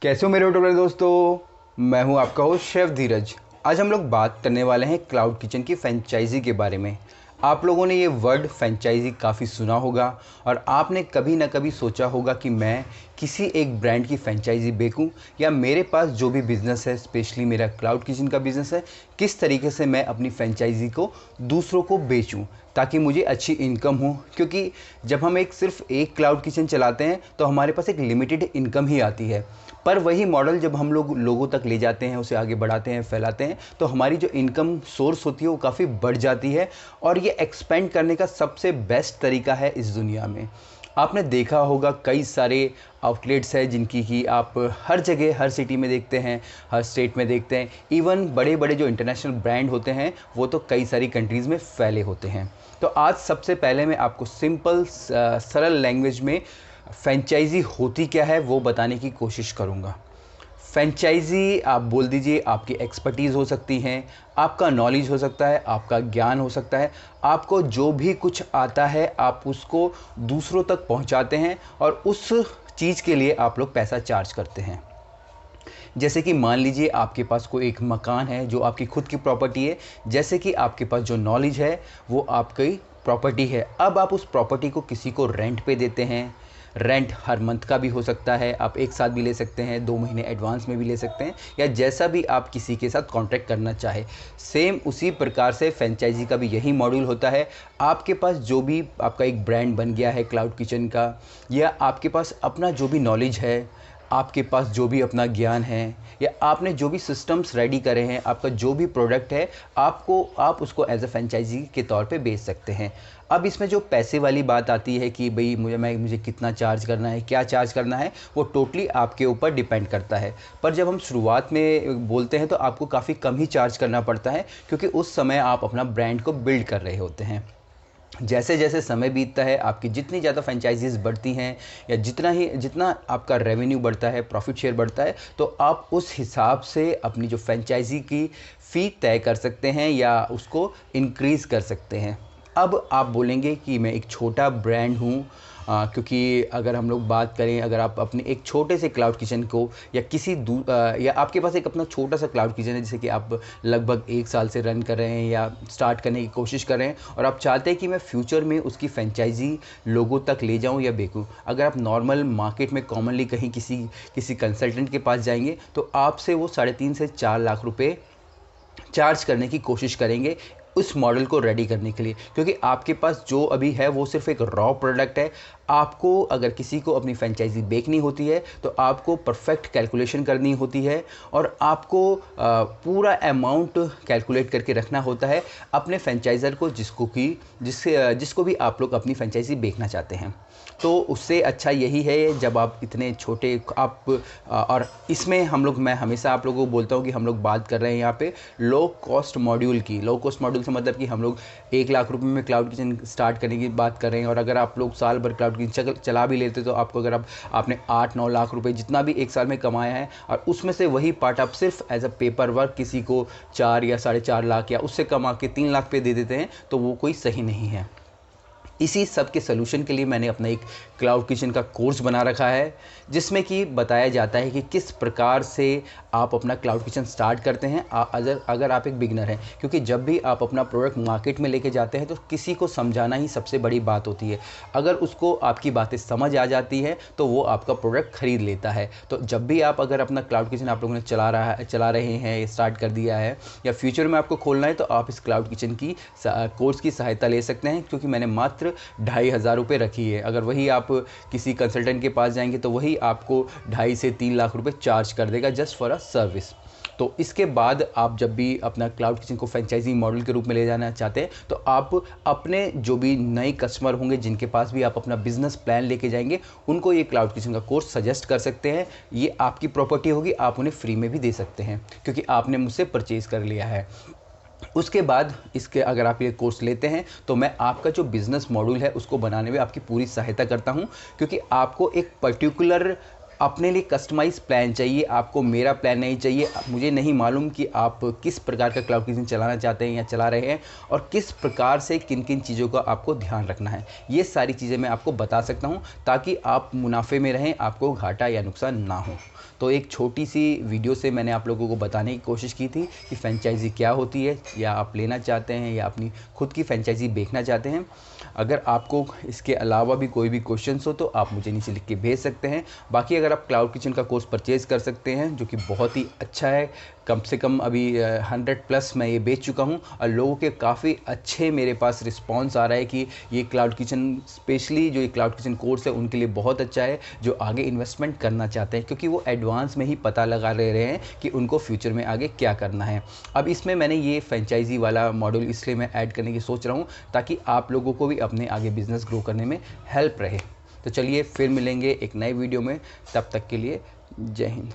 कैसे हो मेरे होटल दोस्तों। मैं हूं आपका होस्ट शेफ धीरज। आज हम लोग बात करने वाले हैं क्लाउड किचन की फ्रेंचाइजी के बारे में। आप लोगों ने ये वर्ड फ्रेंचाइजी काफ़ी सुना होगा और आपने कभी ना कभी सोचा होगा कि मैं किसी एक ब्रांड की फ्रेंचाइजी बेचूं या मेरे पास जो भी बिज़नेस है, स्पेशली मेरा क्लाउड किचन का बिज़नेस है, किस तरीके से मैं अपनी फ्रेंचाइजी को दूसरों को बेचूं ताकि मुझे अच्छी इनकम हो। क्योंकि जब हम सिर्फ एक क्लाउड किचन चलाते हैं तो हमारे पास एक लिमिटेड इनकम ही आती है, पर वही मॉडल जब हम लोगों तक ले जाते हैं, उसे आगे बढ़ाते हैं, फैलाते हैं, तो हमारी जो इनकम सोर्स होती है वो काफ़ी बढ़ जाती है और ये एक्सपेंड करने का सबसे बेस्ट तरीका है इस दुनिया में। आपने देखा होगा कई सारे आउटलेट्स हैं जिनकी कि आप हर जगह, हर सिटी में देखते हैं, हर स्टेट में देखते हैं। इवन बड़े बड़े जो इंटरनेशनल ब्रांड होते हैं वो तो कई सारी कंट्रीज़ में फैले होते हैं। तो आज सबसे पहले मैं आपको सिंपल सरल लैंग्वेज में फ्रेंचाइजी होती क्या है वो बताने की कोशिश करूँगा। फ्रेंचाइजी आप बोल दीजिए, आपकी एक्सपर्टीज़ हो सकती हैं, आपका नॉलेज हो सकता है, आपका ज्ञान हो सकता है, आपको जो भी कुछ आता है आप उसको दूसरों तक पहुंचाते हैं और उस चीज़ के लिए आप लोग पैसा चार्ज करते हैं। जैसे कि मान लीजिए आपके पास कोई एक मकान है जो आपकी खुद की प्रॉपर्टी है, जैसे कि आपके पास जो नॉलेज है वो आपकी प्रॉपर्टी है। अब आप उस प्रॉपर्टी को किसी को रेंट पे देते हैं। रेंट हर मंथ का भी हो सकता है, आप एक साथ भी ले सकते हैं, 2 महीने एडवांस में भी ले सकते हैं, या जैसा भी आप किसी के साथ कॉन्ट्रैक्ट करना चाहे। सेम उसी प्रकार से फ्रेंचाइजी का भी यही मॉड्यूल होता है। आपके पास जो भी आपका एक ब्रांड बन गया है क्लाउड किचन का, या आपके पास अपना जो भी नॉलेज है, आपके पास जो भी अपना ज्ञान है, या आपने जो भी सिस्टम्स रेडी करे हैं, आपका जो भी प्रोडक्ट है, आप उसको एज अ फ्रेंचाइजी के तौर पे बेच सकते हैं। अब इसमें जो पैसे वाली बात आती है कि भाई मुझे कितना चार्ज करना है, क्या चार्ज करना है, वो टोटली आपके ऊपर डिपेंड करता है। पर जब हम शुरुआत में बोलते हैं तो आपको काफ़ी कम ही चार्ज करना पड़ता है, क्योंकि उस समय आप अपना ब्रांड को बिल्ड कर रहे होते हैं। जैसे जैसे समय बीतता है, आपकी जितनी ज़्यादा फ्रेंचाइजीज़ बढ़ती हैं या जितना आपका रेवेन्यू बढ़ता है, प्रॉफिट शेयर बढ़ता है, तो आप उस हिसाब से अपनी जो फ्रेंचाइजी की फ़ी तय कर सकते हैं या उसको इंक्रीज़ कर सकते हैं। अब आप बोलेंगे कि मैं एक छोटा ब्रांड हूँ, क्योंकि अगर हम लोग बात करें, अगर आप अपने एक छोटे से क्लाउड किचन को या या आपके पास एक अपना छोटा सा क्लाउड किचन है जिसे कि आप लगभग 1 साल से रन कर रहे हैं या स्टार्ट करने की कोशिश कर रहे हैं, और आप चाहते हैं कि मैं फ्यूचर में उसकी फ्रेंचाइजी लोगों तक ले जाऊं या बेचूं। अगर आप नॉर्मल मार्केट में कॉमनली कहीं किसी कंसल्टेंट के पास जाएंगे तो आपसे वो 3.5 से 4 लाख रुपए चार्ज करने की कोशिश करेंगे उस मॉडल को रेडी करने के लिए, क्योंकि आपके पास जो अभी है वो सिर्फ एक रॉ प्रोडक्ट है। आपको अगर किसी को अपनी फ्रेंचाइजी बेचनी होती है तो आपको परफेक्ट कैलकुलेशन करनी होती है और आपको पूरा अमाउंट कैलकुलेट करके रखना होता है अपने फ्रेंचाइज़र को, जिसको भी आप लोग अपनी फ्रेंचाइजी बेचना चाहते हैं। तो उससे अच्छा यही है जब आप इतने छोटे और इसमें मैं हमेशा आप लोगों को बोलता हूँ कि हम लोग बात कर रहे हैं यहाँ पे लो कॉस्ट मॉड्यूल की। लो कॉस्ट मॉड्यूल से मतलब कि हम लोग 1 लाख रुपए में क्लाउड किचन स्टार्ट करने की बात कर रहे हैं, और अगर आप लोग साल भर क्लाउड किचन चला भी लेते तो आपको, अगर आपने 8-9 लाख रुपए जितना भी 1 साल में कमाया है और उसमें से वही पार्ट आप सिर्फ एज अ पेपर वर्क किसी को 4 या 4.5 लाख या उससे कमा के 3 लाख पे दे देते हैं, तो वो कोई सही नहीं है। इसी सब के सलूशन के लिए मैंने अपना एक क्लाउड किचन का कोर्स बना रखा है, जिसमें कि बताया जाता है कि किस प्रकार से आप अपना क्लाउड किचन स्टार्ट करते हैं अगर आप एक बिगनर हैं। क्योंकि जब भी आप अपना प्रोडक्ट मार्केट में लेके जाते हैं तो किसी को समझाना ही सबसे बड़ी बात होती है। अगर उसको आपकी बातें समझ आ जाती है तो वो आपका प्रोडक्ट खरीद लेता है। तो जब भी आप अगर अपना क्लाउड किचन आप लोगों ने चला रहे हैं, स्टार्ट कर दिया है, या फ्यूचर में आपको खोलना है, तो आप इस क्लाउड किचन की कोर्स की सहायता ले सकते हैं, क्योंकि मैंने मात्र 2,500 रुपये रखी है। अगर वही आप किसी कंसल्टेंट के पास जाएंगे तो वही आपको 2.5 से 3 लाख रुपए चार्ज कर देगा जस्ट फॉर अ सर्विस। तो इसके बाद आप जब भी अपना क्लाउड किचन को फ्रेंचाइजी मॉडल के रूप में ले जाना चाहते हैं तो आप अपने जो भी नए कस्टमर होंगे जिनके पास भी आप अपना बिजनेस प्लान लेके जाएंगे, उनको ये क्लाउड किचन का कोर्स सजेस्ट कर सकते हैं। ये आपकी प्रॉपर्टी होगी, आप उन्हें फ्री में भी दे सकते हैं क्योंकि आपने मुझसे परचेज़ कर लिया है। उसके बाद अगर आप ये कोर्स लेते हैं तो मैं आपका जो बिज़नेस मॉड्यूल है उसको बनाने में आपकी पूरी सहायता करता हूं, क्योंकि आपको एक पर्टिकुलर अपने लिए कस्टमाइज प्लान चाहिए। आपको मेरा प्लान नहीं चाहिए। मुझे नहीं मालूम कि आप किस प्रकार का क्लाउड किचन चलाना चाहते हैं या चला रहे हैं और किस प्रकार से किन किन चीज़ों का आपको ध्यान रखना है। ये सारी चीज़ें मैं आपको बता सकता हूँ ताकि आप मुनाफे में रहें, आपको घाटा या नुकसान ना हो। तो एक छोटी सी वीडियो से मैंने आप लोगों को बताने की कोशिश की थी कि फ्रेंचाइज़ी क्या होती है, या आप लेना चाहते हैं या अपनी खुद की फ्रेंचाइज़ी देखना चाहते हैं। अगर आपको इसके अलावा भी कोई भी क्वेश्चंस हो तो आप मुझे नीचे लिख के भेज सकते हैं। बाकी अगर आप क्लाउड किचन का कोर्स परचेज़ कर सकते हैं, जो कि बहुत ही अच्छा है। कम से कम अभी 100+ मैं ये बेच चुका हूँ और लोगों के काफ़ी अच्छे मेरे पास रिस्पांस आ रहा है कि ये क्लाउड किचन, स्पेशली जो ये क्लाउड किचन कोर्स है उनके लिए बहुत अच्छा है, जो आगे इन्वेस्टमेंट करना चाहते हैं, क्योंकि वो एडवांस में ही पता लगा ले रहे हैं कि उनको फ्यूचर में आगे क्या करना है। अब इसमें मैंने ये फ्रेंचाइजी वाला मॉड्यूल इसलिए मैं ऐड करने की सोच रहा हूँ ताकि आप लोगों को भी अपने आगे बिजनेस ग्रो करने में हेल्प रहे। तो चलिए फिर मिलेंगे एक नए वीडियो में, तब तक के लिए जय हिंद।